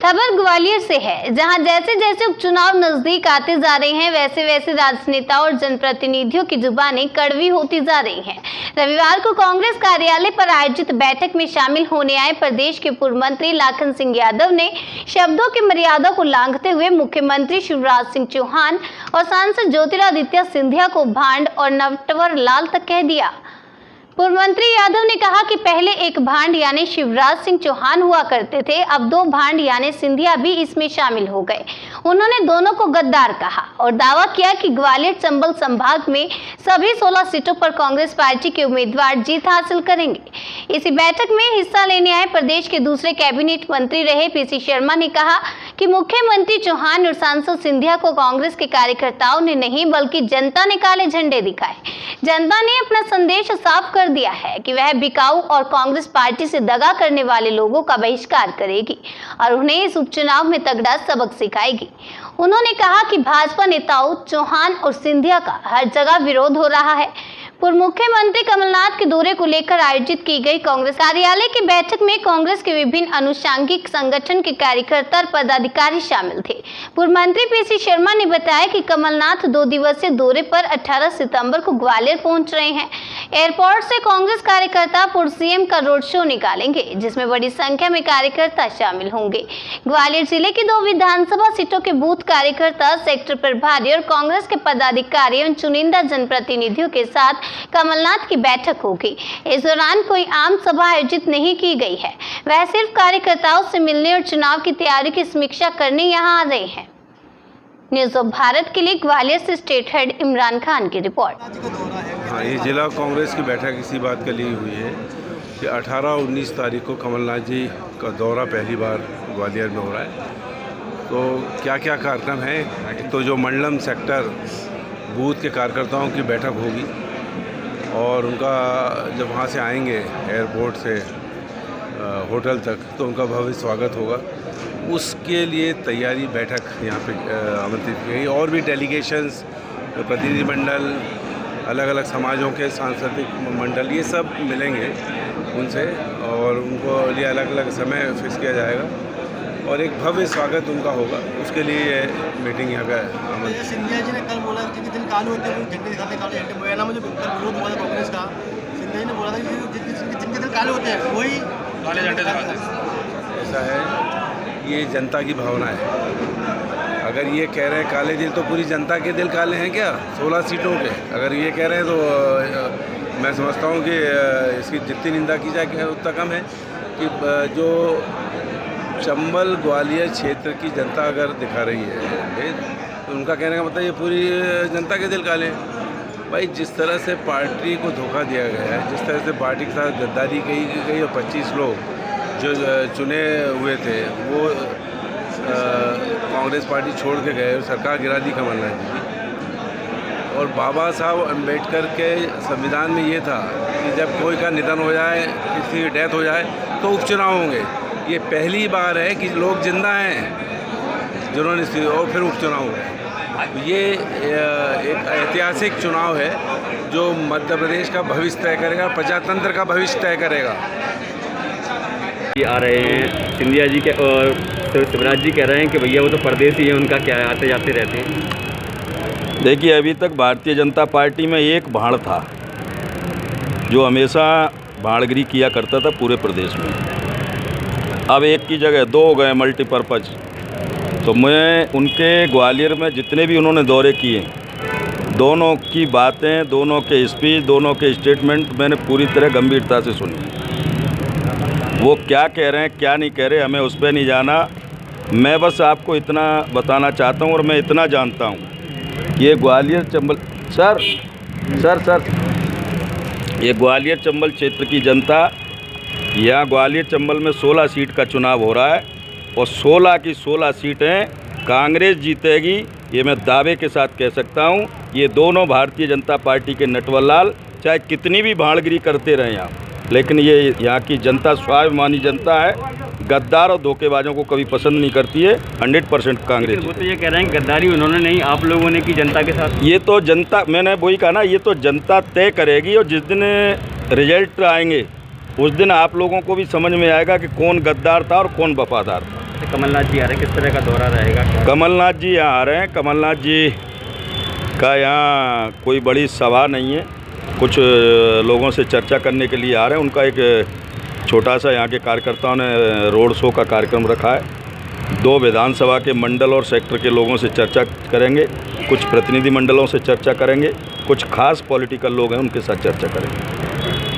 खबर ग्वालियर से है, जहां जैसे जैसे उपचुनाव नजदीक आते जा रहे हैं वैसे वैसे राजनेताओं और जनप्रतिनिधियों की जुबानें कड़वी होती जा रही हैं। रविवार को कांग्रेस कार्यालय पर आयोजित बैठक में शामिल होने आए प्रदेश के पूर्व मंत्री लाखन सिंह यादव ने शब्दों की मर्यादा को लांघते हुए मुख्यमंत्री शिवराज सिंह चौहान और सांसद ज्योतिरादित्य सिंधिया को भांड और नटवर लाल तक कह दिया। पूर्व मंत्री यादव ने कहा कि पहले एक भांड यानी शिवराज सिंह चौहान हुआ करते थे, अब दो भांड यानी सिंधिया भी इसमें शामिल हो गए। उन्होंने दोनों को गद्दार कहा और दावा किया कि ग्वालियर चंबल संभाग में सभी 16 सीटों पर कांग्रेस पार्टी के उम्मीदवार जीत हासिल करेंगे। इसी बैठक में हिस्सा लेने आए प्रदेश के दूसरे कैबिनेट मंत्री रहे पीसी शर्मा ने कहा कि मुख्यमंत्री चौहान और सांसद सिंधिया को कांग्रेस के कार्यकर्ताओं ने नहीं बल्कि जनता ने काले झंडे दिखाए। जनता ने अपना संदेश साफ कर दिया है कि वह बिकाऊ और कांग्रेस पार्टी से दगा करने वाले लोगों का बहिष्कार करेगी और उन्हें इस उपचुनाव में तगड़ा सबक सिखाएगी। उन्होंने कहा कि भाजपा नेताओं चौहान और सिंधिया का हर जगह विरोध हो रहा है। पूर्व मुख्यमंत्री कमलनाथ के दौरे को लेकर आयोजित की गई कांग्रेस कार्यालय की बैठक में कांग्रेस के विभिन्न अनुषंगिक संगठन के कार्यकर्ता और पदाधिकारी शामिल थे। पूर्व मंत्री पीसी शर्मा ने बताया कि कमलनाथ 2 दिवसीय दौरे पर 18 सितंबर को ग्वालियर पहुंच रहे हैं। एयरपोर्ट से कांग्रेस कार्यकर्ता पूर्व सीएम का रोड शो निकालेंगे, जिसमें बड़ी संख्या में कार्यकर्ता शामिल होंगे। ग्वालियर जिले की 2 विधानसभा सीटों के बूथ कार्यकर्ता, सेक्टर प्रभारी और कांग्रेस के पदाधिकारी एवं चुनिंदा जनप्रतिनिधियों के साथ कमलनाथ की बैठक होगी। इस दौरान कोई आम सभा आयोजित नहीं की गई है, वह सिर्फ कार्यकर्ताओं से मिलने और चुनाव की तैयारी की समीक्षा करने यहां आ रहे हैं। न्यूज़ ऑफ भारत के लिए ग्वालियर से स्टेट हेड इमरान खान की रिपोर्ट। हाँ, ये जिला कांग्रेस की बैठक इसी बात के लिए हुई है कि 18-19 तारीख को कमलनाथ जी का दौरा पहली बार ग्वालियर में हो रहा है। तो क्या क्या कार्यक्रम है, तो जो मंडलम सेक्टर बूथ के कार्यकर्ताओं की बैठक होगी और उनका जब वहाँ से आएंगे एयरपोर्ट से होटल तक तो उनका भव्य स्वागत होगा। उसके लिए तैयारी बैठक यहाँ पे आमंत्रित की गई और भी डेलीगेशंस, प्रतिनिधिमंडल, अलग अलग समाजों के सांस्कृतिक मंडल, ये सब मिलेंगे उनसे और उनको लिए अलग अलग समय फिक्स किया जाएगा और एक भव्य स्वागत उनका होगा। उसके लिए ये मीटिंग यहाँ का आमंत्रित। सिंधिया जी ने कल बोला कि जितने दिन काले होते हैं वो झंडे दिखाते, काले झंडे बोया नाम जो विरोध हुआ था कांग्रेस का। सिंधिया जी ने बोला था कि जिनके दिन काले होते हैं वही काले झंडे दिखाते हैं। ऐसा है, ये जनता की भावना है। अगर ये कह रहे हैं काले दिल, तो पूरी जनता के दिल काले हैं क्या 16 सीटों के? अगर ये कह रहे हैं तो मैं समझता हूँ कि इसकी जितनी निंदा की जाए उतना कम है। कि जो चंबल ग्वालियर क्षेत्र की जनता अगर दिखा रही है तो उनका कहने का मतलब ये पूरी जनता के दिल काले हैं। भाई, जिस तरह से पार्टी को धोखा दिया गया है, जिस तरह से पार्टी के साथ गद्दारी की गई और 25 लोग जो चुने हुए थे वो कांग्रेस पार्टी छोड़ के गए और सरकार गिरा दी कमलनाथ जी की। और बाबा साहब अम्बेडकर के संविधान में ये था कि जब कोई का निधन हो जाए, किसी की डेथ हो जाए तो उपचुनाव होंगे। ये पहली बार है कि लोग जिंदा हैं जिन्होंने और फिर उपचुनाव हुए। ये एक ऐतिहासिक चुनाव है जो मध्य प्रदेश का भविष्य तय करेगा, प्रजातंत्र का भविष्य तय करेगा। आ रहे हैं सिंधिया जी के और शिवराज जी कह रहे हैं कि भैया वो तो परदेसी हैं, उनका क्या है, आते जाते रहते हैं। देखिए, अभी तक भारतीय जनता पार्टी में एक भाड़ था जो हमेशा भाड़गिरी किया करता था पूरे प्रदेश में। अब एक की जगह 2 हो गए मल्टीपर्पज़। तो मैं उनके ग्वालियर में जितने भी उन्होंने दौरे किए, दोनों की बातें, दोनों के स्पीच, दोनों के स्टेटमेंट मैंने पूरी तरह गंभीरता से सुनी। वो क्या कह रहे हैं क्या नहीं कह रहे हमें उस पर नहीं जाना। मैं बस आपको इतना बताना चाहता हूँ और मैं इतना जानता हूँ कि ये ग्वालियर चंबल ये ग्वालियर चंबल क्षेत्र की जनता, यहाँ ग्वालियर चंबल में 16 सीट का चुनाव हो रहा है और 16 की 16 सीटें कांग्रेस जीतेगी, ये मैं दावे के साथ कह सकता हूँ। ये दोनों भारतीय जनता पार्टी के नटवर लाल चाहे कितनी भी भाड़गिरी करते रहे यहाँ, लेकिन ये यहाँ की जनता स्वाभिमानी जनता है। गद्दार और धोखेबाजों को कभी पसंद नहीं करती है। 100% कांग्रेस। वो तो ये कह रहे हैं गद्दारी उन्होंने नहीं, आप लोगों ने की जनता के साथ। ये तो जनता, मैंने वही कहा ना, ये तो जनता तय करेगी और जिस दिन रिजल्ट आएंगे उस दिन आप लोगों को भी समझ में आएगा कि कौन गद्दार था और कौन वफादार था। कमलनाथ जी आ रहे हैं, किस तरह का दौरा रहेगा? कमलनाथ जी यहाँ आ रहे हैं। कमलनाथ जी का यहाँ कोई बड़ी सभा नहीं है, कुछ लोगों से चर्चा करने के लिए आ रहे हैं। उनका एक छोटा सा यहाँ के कार्यकर्ताओं ने रोड शो का कार्यक्रम रखा है। 2 विधानसभा के मंडल और सेक्टर के लोगों से चर्चा करेंगे, कुछ प्रतिनिधि मंडलों से चर्चा करेंगे, कुछ खास पॉलिटिकल लोग हैं उनके साथ चर्चा करेंगे।